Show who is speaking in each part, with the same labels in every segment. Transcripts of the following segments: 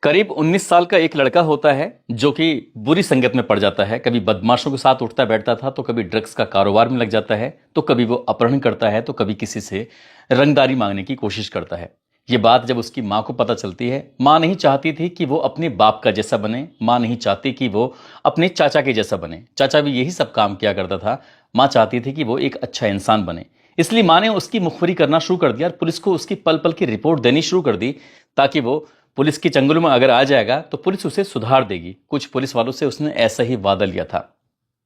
Speaker 1: करीब 19 साल का एक लड़का होता है जो कि बुरी संगत में पड़ जाता है। कभी बदमाशों के साथ उठता बैठता था, तो कभी ड्रग्स का कारोबार में लग जाता है, तो कभी वो अपहरण करता है, तो कभी किसी से रंगदारी मांगने की कोशिश करता है। ये बात जब उसकी माँ को पता चलती है, माँ नहीं चाहती थी कि वो अपने बाप का जैसा बने, माँ नहीं चाहती कि वो अपने चाचा के जैसा बने। चाचा भी यही सब काम किया करता था। माँ चाहती थी कि वो एक अच्छा इंसान बने। इसलिए माँ ने उसकी मुखबिरी करना शुरू कर दिया और पुलिस को उसकी पल पल की रिपोर्ट देनी शुरू कर दी, ताकि वो पुलिस की चंगुल में अगर आ जाएगा तो पुलिस उसे सुधार देगी। कुछ पुलिस वालों से उसने ऐसा ही वादा लिया था।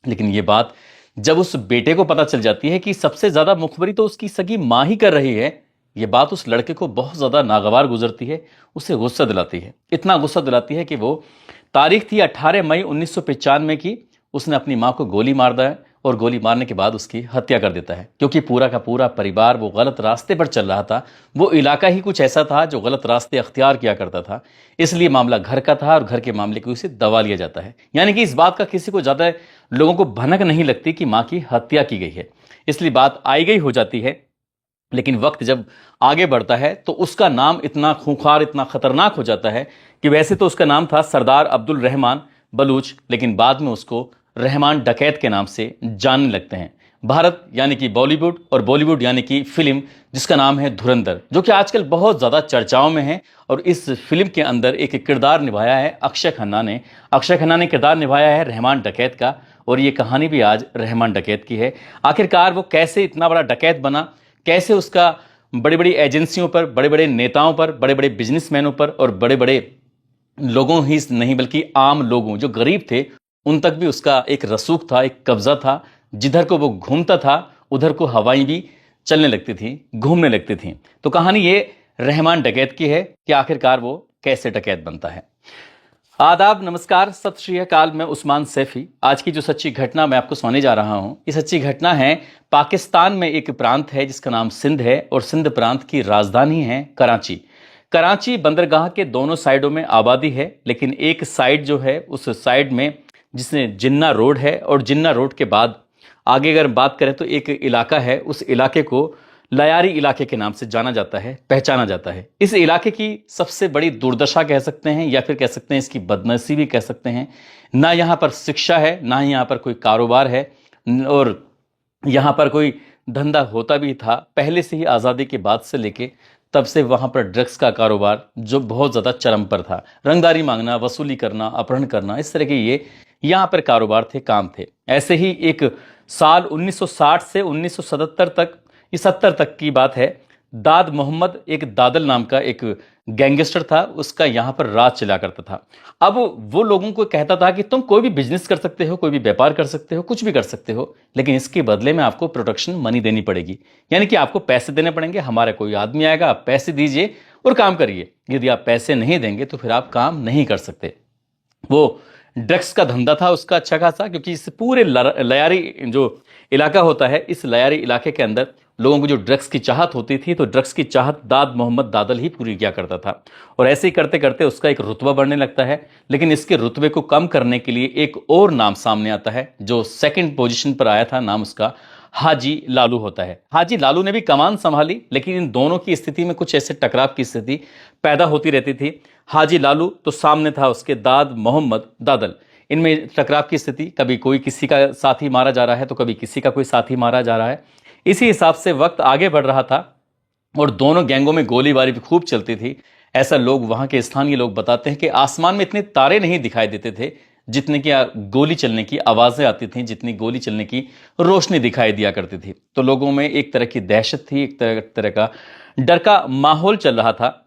Speaker 1: लेकिन ये बात जब उस बेटे को पता चल जाती है कि सबसे ज्यादा मुखबिरी तो उसकी सगी माँ ही कर रही है, ये बात उस लड़के को बहुत ज्यादा नागवार गुजरती है, उसे गुस्सा दिलाती है। इतना गुस्सा दिलाती है कि वो तारीख थी 18 मई 1995 की, उसने अपनी माँ को गोली मार दिया और गोली मारने के बाद उसकी हत्या कर देता है। क्योंकि पूरा का पूरा परिवार वो गलत रास्ते पर चल रहा था, वो इलाका ही कुछ ऐसा था जो गलत रास्ते अख्तियार किया करता था। इसलिए मामला घर का था और घर के मामले को उसे दबा लिया जाता है। यानी कि इस बात का किसी को ज्यादा लोगों को भनक नहीं लगती कि माँ की हत्या की गई है, इसलिए बात आई गई हो जाती है। लेकिन वक्त जब आगे बढ़ता है तो उसका नाम इतना खूंखार, इतना खतरनाक हो जाता है कि वैसे तो उसका नाम था सरदार अब्दुल रहमान बलूच, लेकिन बाद में उसको रहमान डकैत के नाम से जानने लगते हैं। भारत यानी कि बॉलीवुड और बॉलीवुड यानी कि फिल्म जिसका नाम है धुरंधर, जो कि आजकल बहुत ज़्यादा चर्चाओं में है। और इस फिल्म के अंदर एक किरदार निभाया है अक्षय खन्ना ने। अक्षय खन्ना ने किरदार निभाया है रहमान डकैत का, और ये कहानी भी आज रहमान डकैत की है। आखिरकार वो कैसे इतना बड़ा डकैत बना, कैसे उसका बड़ी बड़ी एजेंसियों पर, बड़े बड़े नेताओं पर, बड़े बड़े बिजनेसमैनों पर और बड़े बड़े लोगों ही नहीं बल्कि आम लोगों जो गरीब थे उन तक भी उसका एक रसूख था, एक कब्जा था। जिधर को वो घूमता था उधर को हवाएं भी चलने लगती थी, घूमने लगती थी। तो कहानी ये रहमान डकैत की है कि आखिरकार वो कैसे डकैत बनता है। आदाब, नमस्कार, सत श्री अकाल। मैं उस्मान सैफी। आज की जो सच्ची घटना मैं आपको सुनाने जा रहा हूं, ये सच्ची घटना है पाकिस्तान में एक प्रांत है जिसका नाम सिंध है, और सिंध प्रांत की राजधानी है कराची। कराची बंदरगाह के दोनों साइडों में आबादी है, लेकिन एक साइड जो है उस साइड में जिसने जिन्ना रोड है, और जिन्ना रोड के बाद आगे अगर बात करें तो एक इलाका है, उस इलाके को लयारी इलाके के नाम से जाना जाता है, पहचाना जाता है। इस इलाके की सबसे बड़ी दुर्दशा कह सकते हैं, या फिर कह सकते हैं इसकी बदनसीबी कह सकते हैं। ना यहाँ पर शिक्षा है, ना ही यहाँ पर कोई कारोबार है, और यहाँ पर कोई धंधा होता भी था पहले से ही। आज़ादी के बाद से लेके तब से वहाँ पर ड्रग्स का कारोबार जो बहुत ज़्यादा चरम पर था। रंगदारी मांगना, वसूली करना, अपहरण करना, इस तरह के ये यहाँ पर कारोबार थे, काम थे। ऐसे ही एक साल 1960 से 1977 तक, ये 70 तक की बात है, दाद मोहम्मद एक दादल नाम का एक गैंगस्टर था, उसका यहाँ पर राज चला करता था। अब वो लोगों को कहता था कि तुम कोई भी बिजनेस कर सकते हो, कोई भी व्यापार कर सकते हो, कुछ भी कर सकते हो, लेकिन इसके बदले में आपको प्रोटेक्शन मनी देनी पड़ेगी। यानी कि आपको पैसे देने पड़ेंगे। हमारा कोई आदमी आएगा, आप पैसे दीजिए और काम करिए। यदि आप पैसे नहीं देंगे तो फिर आप काम नहीं कर सकते। वो ड्रग्स का धंधा था उसका अच्छा खासा, क्योंकि इस पूरे लयारी जो इलाका होता है, इस लयारी इलाके के अंदर लोगों को जो ड्रग्स की चाहत होती थी, तो ड्रग्स की चाहत दाद मोहम्मद दादल ही पूरी किया करता था। और ऐसे ही करते करते उसका एक रुतबा बढ़ने लगता है। लेकिन इसके रुतबे को कम करने के लिए एक और नाम सामने आता है जो सेकंड पोजीशन पर आया था। नाम उसका हाजी लालू होता है। हाजी लालू ने भी कमान संभाली, लेकिन इन दोनों की स्थिति में कुछ ऐसे टकराव की स्थिति पैदा होती रहती थी। हाजी लालू तो सामने था उसके दाद मोहम्मद दादल, इनमें टकराव की स्थिति, कभी कोई किसी का साथी मारा जा रहा है तो कभी किसी का कोई साथी मारा जा रहा है। इसी हिसाब से वक्त आगे बढ़ रहा था और दोनों गैंगों में गोलीबारी भी खूब चलती थी। ऐसा लोग, वहां के स्थानीय लोग बताते हैं कि आसमान में इतने तारे नहीं दिखाई देते थे जितने की गोली चलने की आवाजें आती थी, जितनी गोली चलने की रोशनी दिखाई दिया करती थी। तो लोगों में एक तरह की दहशत थी, एक तरह का डर का माहौल चल रहा था।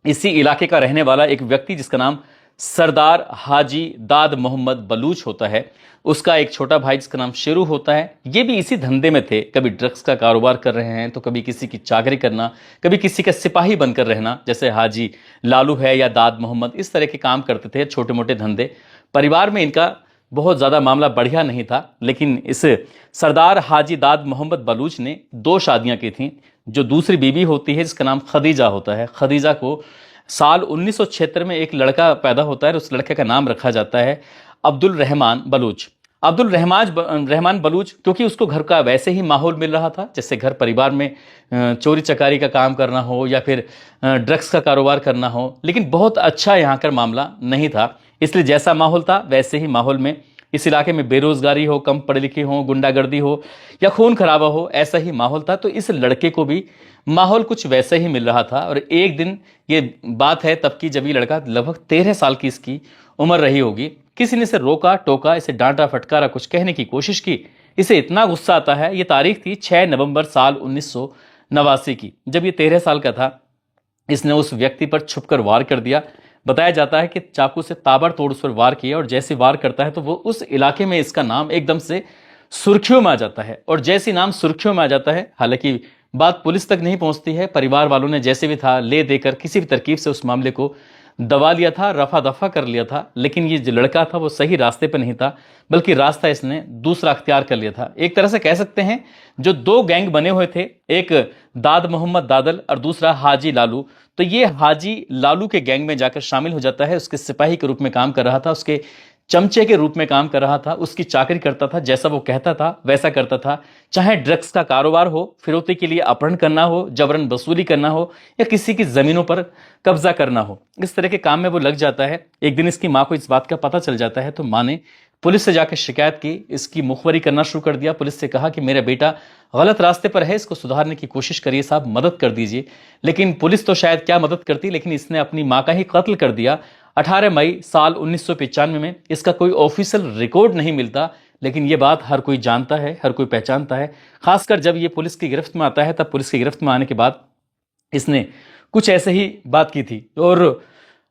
Speaker 1: इसी इलाके का रहने वाला एक व्यक्ति जिसका नाम सरदार हाजी दाद मोहम्मद बलूच होता है, उसका एक छोटा भाई जिसका नाम शेरू होता है। ये भी इसी धंधे में थे, कभी ड्रग्स का कारोबार कर रहे हैं तो कभी किसी की चाकरी करना, कभी किसी का सिपाही बनकर रहना, जैसे हाजी लालू है या दाद मोहम्मद, इस तरह के काम करते थे, छोटे मोटे धंधे। परिवार में इनका बहुत ज़्यादा मामला बढ़िया नहीं था। लेकिन इस सरदार हाजी दाद मोहम्मद बलूच ने 2 शादियां की थीं। जो दूसरी बीवी होती है जिसका नाम खदीजा होता है, खदीजा को साल 1976 में एक लड़का पैदा होता है और उस लड़के का नाम रखा जाता है अब्दुल रहमान बलूच। अब्दुल रहमान बलूच, क्योंकि उसको घर का वैसे ही माहौल मिल रहा था, जैसे घर परिवार में चोरी चकारी का काम करना हो या फिर ड्रग्स का कारोबार करना हो, लेकिन बहुत अच्छा यहाँ का मामला नहीं था। इसलिए जैसा माहौल था वैसे ही माहौल में इस इलाके में बेरोजगारी हो, कम पढ़े लिखे हो, गुंडागर्दी हो या खून खराबा हो, ऐसा ही माहौल था। तो इस लड़के को भी माहौल कुछ वैसा ही मिल रहा था। और एक दिन, ये बात है तब की जब ये लड़का लगभग 13 साल की इसकी उम्र रही होगी, किसी ने इसे रोका टोका, इसे डांटा फटकारा, कुछ कहने की कोशिश की। इसे इतना गुस्सा आता है, ये तारीख थी 6 नवंबर साल 1989 की, जब ये 13 साल का था। इसने उस व्यक्ति पर छुपकर वार कर दिया। बताया जाता है कि चाकू से ताबड़तोड़ उस पर वार किया, और जैसे वार करता है तो वो उस इलाके में इसका नाम एकदम से सुर्खियों में आ जाता है। और जैसे नाम सुर्खियों में आ जाता है, हालांकि बात पुलिस तक नहीं पहुंचती है, परिवार वालों ने जैसे भी था ले देकर किसी भी तरकीब से उस मामले को दबा लिया था, रफा दफा कर लिया था। लेकिन ये जो लड़का था वो सही रास्ते पर नहीं था, बल्कि रास्ता इसने दूसरा अख्तियार कर लिया था। एक तरह से कह सकते हैं जो दो गैंग बने हुए थे, एक दाद मोहम्मद दादल और दूसरा हाजी लालू, तो ये हाजी लालू के गैंग में जाकर शामिल हो जाता है। उसके सिपाही के रूप में काम कर रहा था, उसके चमचे के रूप में काम कर रहा था, उसकी चाकरी करता था, जैसा वो कहता था वैसा करता था। चाहे ड्रग्स का कारोबार हो, फिरौती के लिए अपहरण करना हो, जबरन वसूली करना हो या किसी की जमीनों पर कब्जा करना हो, इस तरह के काम में वो लग जाता है। एक दिन इसकी मां को इस बात का पता चल जाता है, तो मां ने पुलिस से जाकर शिकायत की, इसकी मुखबरी करना शुरू कर दिया। पुलिस से कहा कि मेरा बेटा गलत रास्ते पर है, इसको सुधारने की कोशिश करिए साहब, मदद कर दीजिए। लेकिन पुलिस तो शायद क्या मदद करती, लेकिन इसने अपनी मां का ही कत्ल कर दिया। 18 मई साल 1995 में इसका कोई ऑफिशियल रिकॉर्ड नहीं मिलता, लेकिन यह बात हर कोई जानता है, हर कोई पहचानता है। खासकर जब यह पुलिस की गिरफ्त में आता है, तब पुलिस की गिरफ्त में आने के बाद इसने कुछ ऐसे ही बात की थी। और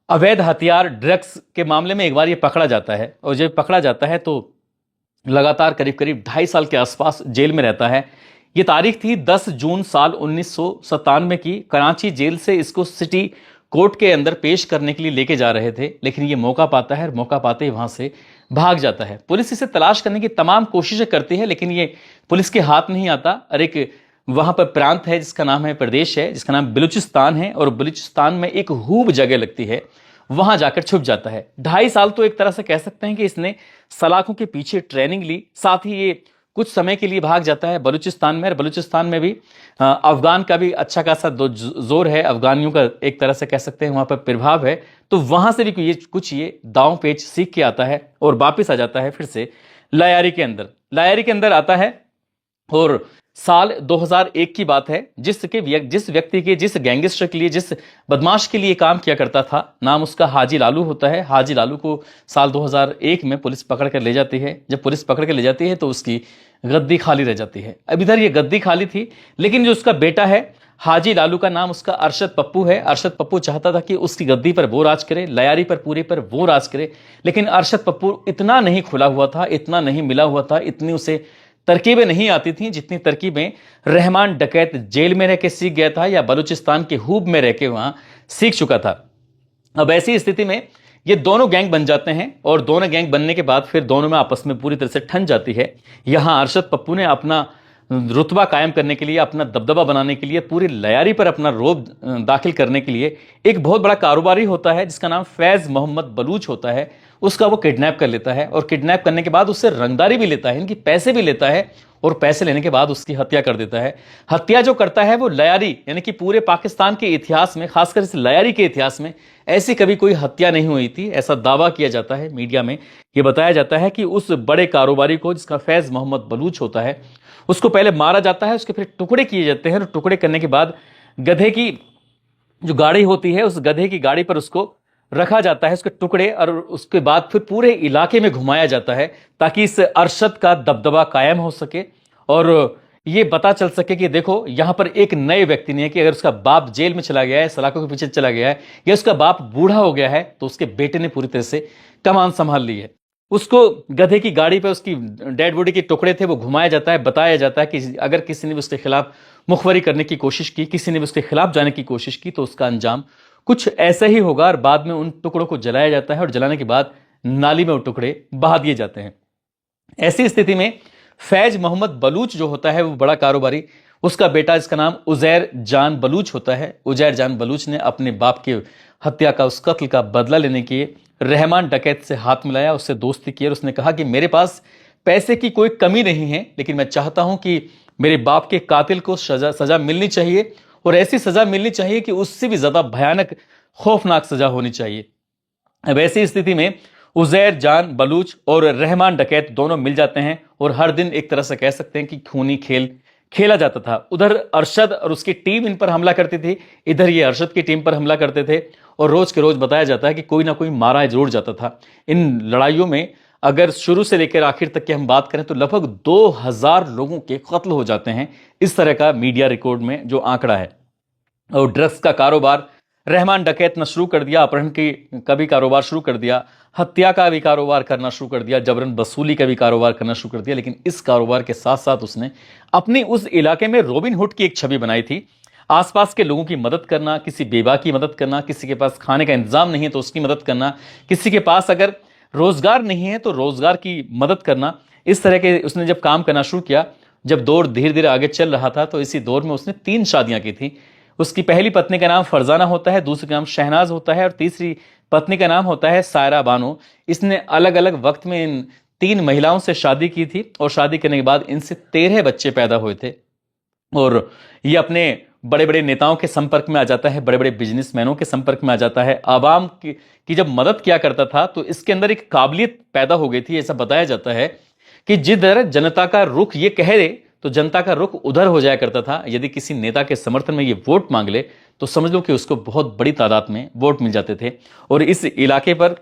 Speaker 1: अवैध हथियार ड्रग्स के मामले में एक बार ये पकड़ा जाता है, और जब पकड़ा जाता है तो लगातार करीब करीब 2.5 साल के आसपास जेल में रहता है। ये तारीख थी 10 जून साल 1997 की। कराची जेल से इसको सिटी कोर्ट के अंदर पेश करने के लिए लेके जा रहे थे, लेकिन ये मौका पाता है और मौका पाते ही वहां से भाग जाता है। पुलिस इसे तलाश करने की तमाम कोशिशें करती है, लेकिन ये पुलिस के हाथ नहीं आता। और एक वहां पर प्रांत है जिसका नाम है, प्रदेश है जिसका नाम बलूचिस्तान है, और बलूचिस्तान में एक खूब जगह लगती है, वहां जाकर छुप जाता है। 2.5 साल तो एक तरह से कह सकते हैं कि इसने सलाखों के पीछे ट्रेनिंग ली, साथ ही ये कुछ समय के लिए भाग जाता है बलूचिस्तान में। और बलूचिस्तान में भी अफगान का भी अच्छा खासा जोर है, अफगानियों का एक तरह से कह सकते हैं वहां पर प्रभाव है। तो वहां से भी कुछ ये दांव पेच सीख के आता है और वापिस आ जाता है फिर से लायारी के अंदर। लायारी के अंदर आता है, और साल 2001 की बात है, जिस व्यक्ति के, जिस गैंगस्टर के लिए, जिस बदमाश के लिए काम किया करता था, नाम उसका हाजी लालू होता है। हाजी लालू को साल 2001 में पुलिस पकड़ कर ले जाती है। जब पुलिस पकड़ कर ले जाती है तो उसकी गद्दी खाली रह जाती है। अब इधर ये गद्दी खाली थी, लेकिन जो उसका बेटा है हाजी लालू, का नाम उसका अरशद पप्पू है। अरशद पप्पू चाहता था कि उसकी गद्दी पर वो राज करे, लयारी पर पूरे पर वो राज करे, लेकिन अरशद पप्पू इतना नहीं खुला हुआ था, इतना नहीं मिला हुआ था, इतनी उसे तरकीबें नहीं आती थी जितनी तरकीबें रहमान डकैत जेल में रह के सीख गया था या बलूचिस्तान के हूब में रह के वहां सीख चुका था। अब ऐसी स्थिति में ये दोनों गैंग बन जाते हैं, और दोनों गैंग बनने के बाद फिर दोनों में आपस में पूरी तरह से ठन जाती है। यहां अरशद पप्पू ने अपना रुतबा कायम करने के लिए, अपना दबदबा बनाने के लिए, पूरी लयारी पर अपना रोब दाखिल करने के लिए एक बहुत बड़ा कारोबारी होता है जिसका नाम फैज मोहम्मद बलूच होता है, उसका वो किडनैप कर लेता है। और किडनैप करने के बाद उससे रंगदारी भी लेता है, इनकी पैसे भी लेता है, और पैसे लेने के बाद उसकी हत्या कर देता है। हत्या जो करता है वो लयारी, यानी कि पूरे पाकिस्तान के इतिहास में, खासकर इस लयारी के इतिहास में ऐसी कभी कोई हत्या नहीं हुई थी, ऐसा दावा किया जाता है। मीडिया में यह बताया जाता है कि उस बड़े कारोबारी को, जिसका फैज मोहम्मद बलूच होता है, उसको पहले मारा जाता है, उसके फिर टुकड़े किए जाते हैं, और टुकड़े करने के बाद गधे की जो गाड़ी होती है, उस गधे की गाड़ी पर उसको रखा जाता है, उसके टुकड़े, और उसके बाद फिर पूरे इलाके में घुमाया जाता है ताकि इस अरशद का दबदबा कायम हो सके, और ये पता चल सके कि देखो यहां पर एक नए व्यक्ति नहीं है, कि अगर उसका बाप जेल में चला गया है, सलाखों के पीछे चला गया है, या उसका बाप बूढ़ा हो गया है, तो उसके बेटे ने पूरी तरह से कमान संभाल ली है। उसको गधे की गाड़ी पे उसकी डेड बॉडी के टुकड़े थे वो घुमाया जाता है। बताया जाता है कि अगर किसी ने भी उसके खिलाफ मुखबरी करने की कोशिश की, किसी ने भी उसके खिलाफ जाने की कोशिश की, तो उसका अंजाम कुछ ऐसा ही होगा। और बाद में उन टुकड़ों को जलाया जाता है, और जलाने के बाद नाली में वो टुकड़े बहा दिए जाते हैं। ऐसी स्थिति में फैज मोहम्मद बलूच जो होता है, वो बड़ा कारोबारी, उसका बेटा जिसका नाम उजैर जान बलूच होता है, उजैर जान बलूच ने अपने बाप की हत्या का, उस कत्ल का बदला लेने के लिए रहमान डकैत से हाथ मिलाया, उससे दोस्ती की, और उसने कहा कि मेरे पास पैसे की कोई कमी नहीं है, लेकिन मैं चाहता हूं कि मेरे बाप के कातिल को सजा मिलनी चाहिए, और ऐसी सजा मिलनी चाहिए कि उससे भी ज्यादा भयानक खौफनाक सजा होनी चाहिए। अब ऐसी स्थिति में उजैर जान बलूच और रहमान डकैत दोनों मिल जाते हैं, और हर दिन एक तरह से कह सकते हैं कि खूनी खेल खेला जाता था। उधर अरशद और उसकी टीम इन पर हमला करती थी, इधर ये अरशद की टीम पर हमला करते थे, और रोज के रोज बताया जाता है कि कोई ना कोई मारा जरूर जाता था। इन लड़ाइयों में अगर शुरू से लेकर आखिर तक की हम बात करें तो लगभग 2000 लोगों के कत्ल हो जाते हैं, इस तरह का मीडिया रिकॉर्ड में जो आंकड़ा है। और ड्रग्स का कारोबार रहमान डकैत ने शुरू कर दिया, अपहरण का भी कारोबार शुरू कर दिया, हत्या का भी कारोबार करना शुरू कर दिया, जबरन वसूली का भी कारोबार करना शुरू कर दिया। लेकिन इस कारोबार के साथ साथ उसने अपनी उस इलाके में रॉबिन हुड की एक छवि बनाई थी। आसपास के लोगों की मदद करना, किसी बेवा की मदद करना, किसी के पास खाने का इंतजाम नहीं है तो उसकी मदद करना, किसी के पास अगर रोजगार नहीं है तो रोजगार की मदद करना। इस तरह के उसने जब काम करना शुरू किया, जब दौर धीरे धीरे आगे चल रहा था, तो इसी दौर में उसने 3 शादियां की थी। उसकी पहली पत्नी का नाम फरजाना होता है, दूसरी का नाम शहनाज होता है, और तीसरी पत्नी का नाम होता है सायरा बानो। इसने अलग अलग वक्त में इन 3 महिलाओं से शादी की थी, और शादी करने के बाद इनसे 13 बच्चे पैदा हुए थे। और ये अपने बड़े बड़े नेताओं के संपर्क में आ जाता है, बड़े बड़े बिजनेसमैनों के संपर्क में आ जाता है, आवाम की जब मदद किया करता था तो इसके अंदर एक काबिलियत पैदा हो गई थी। ऐसा बताया जाता है कि जिधर जनता का रुख ये कह दे तो जनता का रुख उधर हो जाया करता था। यदि किसी नेता के समर्थन में ये वोट मांग ले तो समझ लो कि उसको बहुत बड़ी तादाद में वोट मिल जाते थे। और इस इलाके पर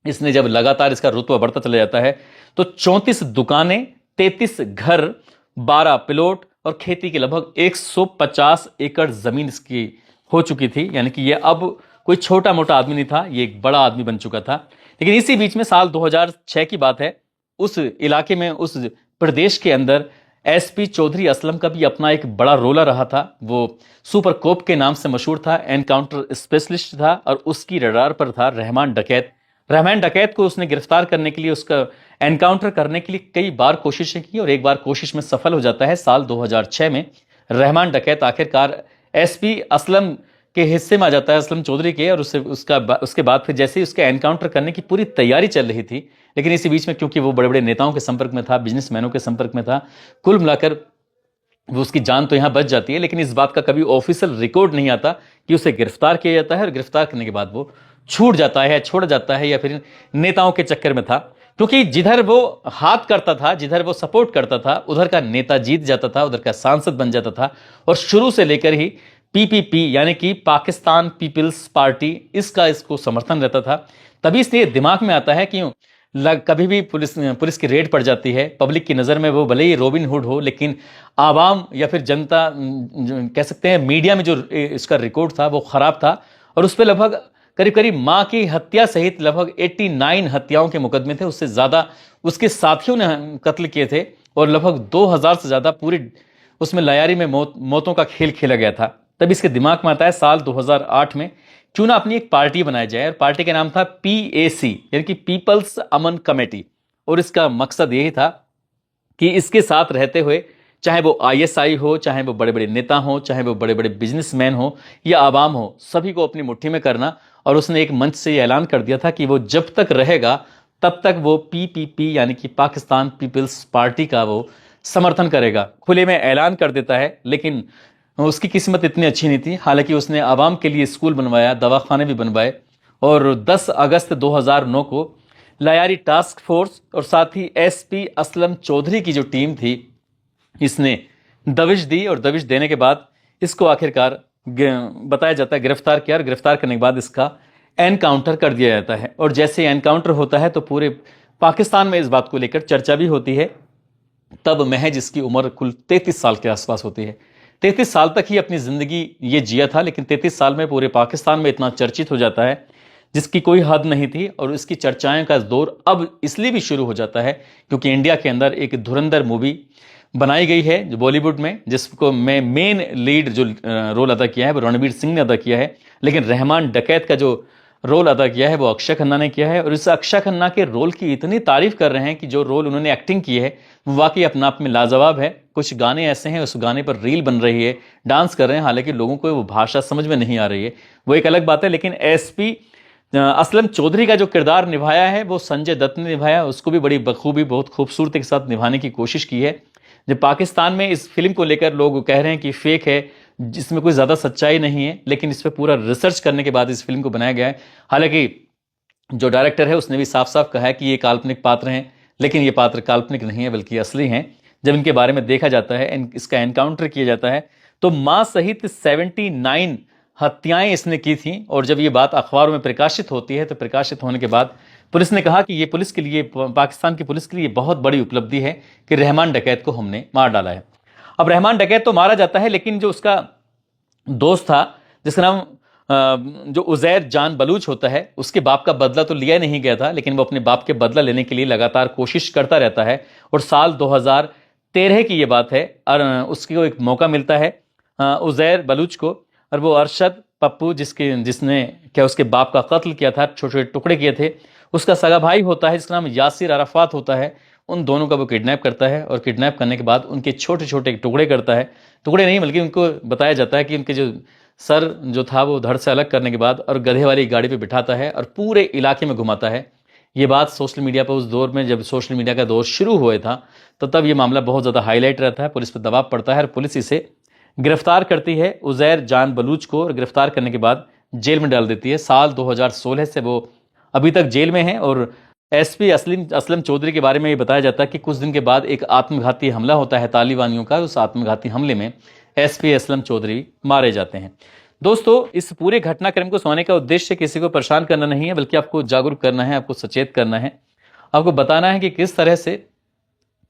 Speaker 1: इसने जब लगातार इसका रुतबा बढ़ता चला जाता है तो 34 दुकानें, 33 घर, 12 प्लॉट और खेती की लगभग 150 एकड़ जमीन इसकी हो चुकी थी। यानी कि ये अब कोई छोटा मोटा आदमी नहीं था, ये एक बड़ा आदमी बन चुका था। लेकिन इसी बीच में साल 2006 की बात है, उस इलाके में, उस प्रदेश के अंदर एसपी चौधरी असलम का भी अपना एक बड़ा रोला रहा था। वो सुपर कोप के नाम से मशहूर था, एनकाउंटर स्पेशलिस्ट था, और उसकी रडार पर था रहमान डकैत। रहमान डकैत को उसने गिरफ्तार करने के लिए, उसका एनकाउंटर करने के लिए कई बार कोशिशें की, और एक बार कोशिश में सफल हो जाता है। साल 2006 में रहमान डकैत आखिरकार एसपी असलम के हिस्से में आ जाता है, असलम चौधरी के, और उसके बाद फिर जैसे ही उसका एनकाउंटर करने की पूरी तैयारी चल रही थी, लेकिन इसी बीच में क्योंकि वो बड़े बड़े नेताओं के संपर्क में था, बिजनेसमैनों के संपर्क में था, कुल मिलाकर वो उसकी जान तो यहां बच जाती है। लेकिन इस बात का कभी ऑफिशियल रिकॉर्ड नहीं आता कि उसे गिरफ्तार किया जाता है, और गिरफ्तार करने के बाद वो छूट जाता है, छोड़ जाता है, या फिर नेताओं के चक्कर में था। क्योंकि जिधर वो हाथ करता था, जिधर वो सपोर्ट करता था, उधर का नेता जीत जाता था, उधर का सांसद बन जाता था। और शुरू से लेकर ही पीपीपी यानी कि पाकिस्तान पीपल्स पार्टी, इसको समर्थन रहता था। तभी इसलिए दिमाग में आता है कि कभी भी पुलिस की रेड पड़ जाती है, पब्लिक की नज़र में वो भले ही रॉबिन हुड हो, लेकिन आवाम या फिर जनता, कह सकते हैं मीडिया में जो इसका रिकॉर्ड था वो खराब था। और उस पर लगभग करीब करीब माँ की हत्या सहित लगभग 89 हत्याओं के मुकदमे थे, उससे ज़्यादा उसके साथियों ने कत्ल किए थे, और लगभग 2000 से ज़्यादा पूरी उसमें लयारी में मौतों का खेल खेला गया था। तब इसके दिमाग में आता है साल 2008 में क्यों ना अपनी एक पार्टी बनाई जाए, और पार्टी का नाम था PAC यानी कि पीपल्स अमन कमेटी। और इसका मकसद यही था कि इसके साथ रहते हुए, चाहे वो ISI हो, चाहे वो बड़े बड़े नेता हो, चाहे वो बड़े बड़े बिजनेसमैन हो या आवाम हो, सभी को अपनी मुट्ठी में करना। और उसने एक मंच से ऐलान कर दिया था कि वो जब तक रहेगा तब तक वो PPP यानी कि पाकिस्तान पीपल्स पार्टी का वो समर्थन करेगा। खुले में ऐलान कर देता है, लेकिन उसकी किस्मत इतनी अच्छी नहीं थी। हालांकि उसने आवाम के लिए स्कूल बनवाया, दवाखाने भी बनवाए, और 10 अगस्त 2009 को लयारी टास्क फोर्स और साथ ही एसपी असलम चौधरी की जो टीम थी, इसने दबिश दी, और दबिश देने के बाद इसको आखिरकार बताया जाता है गिरफ्तार किया, और गिरफ्तार करने के बाद इसका एनकाउंटर कर दिया जाता है। और जैसे एनकाउंटर होता है तो पूरे पाकिस्तान में इस बात को लेकर चर्चा भी होती है। तब महज इसकी उम्र कुल 33 साल के आसपास होती है। 33 साल तक ही अपनी जिंदगी ये जिया था, लेकिन 33 साल में पूरे पाकिस्तान में इतना चर्चित हो जाता है जिसकी कोई हद नहीं थी। और इसकी चर्चाएं का दौर अब इसलिए भी शुरू हो जाता है क्योंकि इंडिया के अंदर एक धुरंधर मूवी बनाई गई है जो बॉलीवुड में, जिसको मैं मेन लीड जो रोल अदा किया है वो रणवीर सिंह ने अदा किया है, लेकिन रहमान डकैत का जो रोल अदा किया है वो अक्षय खन्ना ने किया है। और इस अक्षय खन्ना के रोल की इतनी तारीफ कर रहे हैं कि जो रोल उन्होंने एक्टिंग की है वो वाकई अपना आप में लाजवाब है। कुछ गाने ऐसे हैं, उस गाने पर रील बन रही है, डांस कर रहे हैं, हालांकि लोगों को वो भाषा समझ में नहीं आ रही है, वो एक अलग बात है। लेकिन एसपी असलम चौधरी का जो किरदार निभाया है वो संजय दत्त ने निभाया, उसको भी बड़ी बखूबी बहुत खूबसूरती के साथ निभाने की कोशिश की है। जब पाकिस्तान में इस फिल्म को लेकर लोग कह रहे हैं कि फेक है, जिसमें कोई ज़्यादा सच्चाई नहीं है, लेकिन इस पर पूरा रिसर्च करने के बाद इस फिल्म को बनाया गया है। हालांकि जो डायरेक्टर है उसने भी साफ साफ कहा है कि ये काल्पनिक पात्र हैं, लेकिन ये पात्र काल्पनिक नहीं है बल्कि असली हैं। जब इनके बारे में देखा जाता है, इसका एनकाउंटर किया जाता है, तो मां सहित 79 हत्याएं इसने की थी। और जब ये बात अखबारों में प्रकाशित होती है तो प्रकाशित होने के बाद पुलिस ने कहा कि ये पुलिस के लिए, पाकिस्तान की पुलिस के लिए बहुत बड़ी उपलब्धि है कि रहमान डकैत को हमने मार डाला है। अब रहमान डकैत तो मारा जाता है, लेकिन जो उसका दोस्त था जिसका नाम जो उजैर जान बलूच होता है, उसके बाप का बदला तो लिया नहीं गया था, लेकिन वो अपने बाप के बदला लेने के लिए लगातार कोशिश करता रहता है। और साल 2013 की ये बात है, और उसको एक मौका मिलता है उजैर बलूच को, और वो अरशद पप्पू जिसने क्या उसके बाप का कत्ल किया था, छोटे छोटे टुकड़े किए थे, उसका सगा भाई होता है जिसका नाम यासिर अराफात होता है। उन दोनों का वो किडनैप करता है, और किडनैप करने के बाद उनके छोटे छोटे टुकड़े करता है, टुकड़े नहीं बल्कि उनको बताया जाता है कि उनके जो सर जो था वो धड़ से अलग करने के बाद और गधे वाली गाड़ी पे बिठाता है और पूरे इलाके में घुमाता है। ये बात सोशल मीडिया पर उस दौर में, जब सोशल मीडिया का दौर शुरू हुआ था, तो तब ये मामला बहुत ज़्यादा हाईलाइट रहता है, पुलिस पर दबाव पड़ता है और पुलिस इसे गिरफ्तार करती है, उजैर जान बलूच को, और गिरफ्तार करने के बाद जेल में डाल देती है। साल 2016 से वो अभी तक जेल में है। और एसपी असलम चौधरी के बारे में ये बताया जाता है कि कुछ दिन के बाद एक आत्मघाती हमला होता है तालिबानियों का। उस आत्मघाती हमले में एसपी असलम चौधरी मारे जाते हैं। दोस्तों, इस पूरे घटनाक्रम को सुनाने का उद्देश्य किसी को परेशान करना नहीं है, बल्कि आपको जागरूक करना है, आपको सचेत करना है, आपको बताना है कि किस तरह से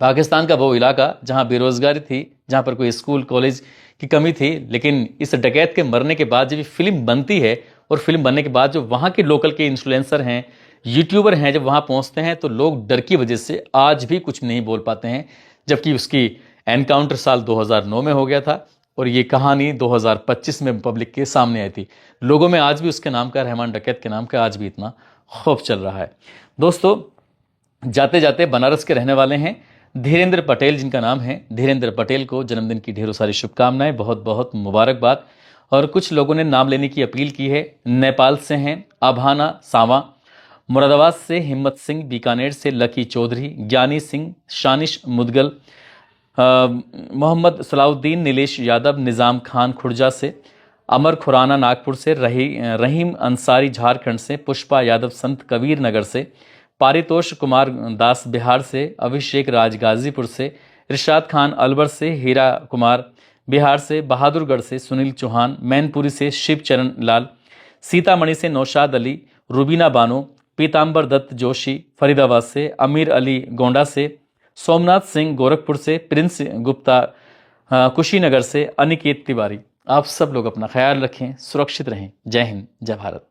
Speaker 1: पाकिस्तान का वो इलाका जहां बेरोजगारी थी, जहां पर कोई स्कूल कॉलेज की कमी थी, लेकिन इस डकैत के मरने के बाद जब ये फिल्म बनती है, और फिल्म बनने के बाद जो वहां के लोकल के इन्फ्लुएंसर हैं, यूट्यूबर हैं, जब वहां पहुंचते हैं तो लोग डर की वजह से आज भी कुछ नहीं बोल पाते हैं। जबकि उसकी एनकाउंटर साल 2009 में हो गया था, और ये कहानी 2025 में पब्लिक के सामने आई थी। लोगों में आज भी उसके नाम का, रहमान डकैत के नाम का आज भी इतना खौफ चल रहा है। दोस्तों, जाते जाते बनारस के रहने वाले हैं धीरेन्द्र पटेल, जिनका नाम है, धीरेन्द्र पटेल को जन्मदिन की ढेरों सारी शुभकामनाएं, बहुत बहुत मुबारकबाद। और कुछ लोगों ने नाम लेने की अपील की है। नेपाल से हैं आभाना सावा, मुरादाबाद से हिम्मत सिंह, बीकानेर से लकी चौधरी, ज्ञानी सिंह, शानिश मुदगल, मोहम्मद सलाउद्दीन, नीलेश यादव, निज़ाम खान खुर्जा से, अमर खुराना नागपुर से, रहीम अंसारी झारखंड से, पुष्पा यादव संत कबीर नगर से, पारितोष कुमार दास बिहार से, अभिषेक राज गाजीपुर से, इरशाद खान अलवर से, हीरा कुमार बिहार से, बहादुरगढ़ से, सुनील चौहान, मैनपुरी से, शिवचरण लाल, सीतामढ़ी से नौशाद अली, रुबीना बानो, पीताम्बर दत्त जोशी फरीदाबाद से, अमीर अली गोंडा से, सोमनाथ सिंह गोरखपुर से, प्रिंस गुप्ता कुशीनगर से, अनिकेत तिवारी। आप सब लोग अपना ख्याल रखें, सुरक्षित रहें। जय हिंद, जय भारत।